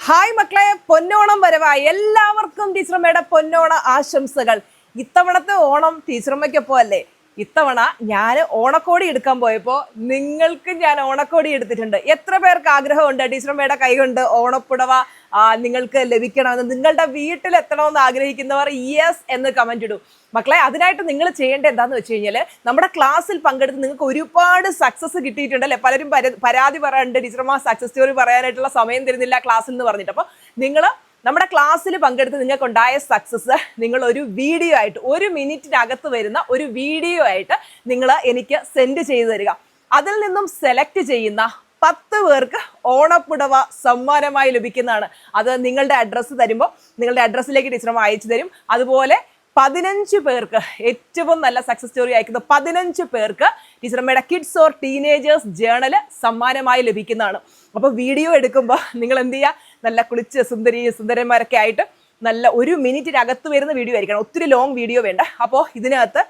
Hi മക്കളെ, പൊന്നോണം വരവായി. എല്ലാവർക്കും ടീച്ചറമ്മയുടെ പൊന്നോണ ആശംസകൾ. ഇത്തവണത്തെ ഓണം ടീച്ചറമ്മയ്ക്കൊപ്പം അല്ലേ? ഇത്തവണ ഞാൻ ഓണക്കോടി എടുക്കാൻ പോയപ്പോൾ നിങ്ങൾക്ക് ഞാൻ ഓണക്കോടി എടുത്തിട്ടുണ്ട്. എത്ര പേർക്ക് ആഗ്രഹമുണ്ട് ടീച്ചറമ്മയുടെ കൈ കൊണ്ട് ഓണപ്പുടവ നിങ്ങൾക്ക് ലഭിക്കണമെന്ന്? നിങ്ങളുടെ വീട്ടിൽ എത്തണമെന്ന് ആഗ്രഹിക്കുന്നവർ യെസ് എന്ന് കമന്റ് ഇടൂ. മക്കളെ, അതിനായിട്ട് നിങ്ങൾ ചെയ്യേണ്ടത് എന്താണെന്ന് വെച്ച് കഴിഞ്ഞാൽ, നമ്മുടെ ക്ലാസ്സിൽ പങ്കെടുത്ത് നിങ്ങൾക്ക് ഒരുപാട് സക്സസ് കിട്ടിയിട്ടുണ്ട് അല്ലേ? പലരും പരാതി പറയാറുണ്ട്, ടീച്ചർമാർ സക്സസ് സ്റ്റോറി പറയാനായിട്ടുള്ള സമയം തരുന്നില്ല ക്ലാസ്സിൽ എന്ന് പറഞ്ഞിട്ട്. അപ്പോൾ നിങ്ങൾ നമ്മുടെ ക്ലാസ്സിൽ പങ്കെടുത്ത് നിങ്ങൾക്കുണ്ടായ സക്സസ് നിങ്ങൾ ഒരു വീഡിയോ ആയിട്ട്, 1 മിനിറ്റിനകത്ത് വരുന്ന ഒരു വീഡിയോ ആയിട്ട് നിങ്ങൾ എനിക്ക് സെൻഡ് ചെയ്തു തരിക. അതിൽ നിന്നും സെലക്ട് ചെയ്യുന്ന 10 പേർക്ക് ഓണപ്പുടവ സമ്മാനമായി ലഭിക്കുന്നതാണ്. അത് നിങ്ങളുടെ അഡ്രസ്സ് തരുമ്പോൾ നിങ്ങളുടെ അഡ്രസ്സിലേക്ക് ടീച്ചർമാർ അയച്ചു തരും. അതുപോലെ 15 പേർക്ക്, ഏറ്റവും നല്ല സക്സസ് സ്റ്റോറി അയക്കുന്ന 15 പേർക്ക് ടീച്ചറമ്മയുടെ കിഡ്സ് ഓർ ടീനേജേഴ്സ് ജേണൽ സമ്മാനമായി ലഭിക്കുന്നതാണ്. അപ്പോൾ വീഡിയോ എടുക്കുമ്പോൾ നിങ്ങൾ എന്ത് ചെയ്യുക? നല്ല കുളിച്ച് സുന്ദരന്മാരൊക്കെ ആയിട്ട് നല്ല 1 മിനിറ്റിനകത്ത് വരുന്ന വീഡിയോ ആയിരിക്കണം. ഒത്തിരി ലോങ് വീഡിയോ വേണ്ട. അപ്പോൾ ഇതിനകത്ത്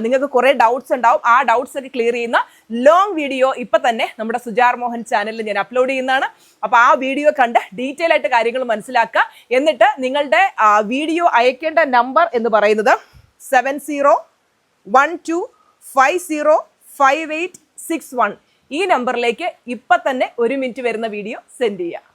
നിങ്ങൾക്ക് കുറേ ഡൗട്ട്സ് ഉണ്ടാവും. ആ ഡൗട്ട്സ് ഒക്കെ ക്ലിയർ ചെയ്യുന്ന ലോങ് വീഡിയോ ഇപ്പം തന്നെ നമ്മുടെ സുജാർ മോഹൻ ചാനലിൽ ഞാൻ അപ്ലോഡ് ചെയ്യുന്നതാണ്. അപ്പോൾ ആ വീഡിയോ കണ്ട് ഡീറ്റെയിൽ ആയിട്ട് കാര്യങ്ങൾ മനസ്സിലാക്കുക. എന്നിട്ട് നിങ്ങളുടെ വീഡിയോ അയക്കേണ്ട നമ്പർ എന്ന് പറയുന്നത് 7012505861. ഈ നമ്പറിലേക്ക് ഇപ്പം തന്നെ 1 മിനിറ്റ് വരുന്ന വീഡിയോ സെൻഡ് ചെയ്യുക.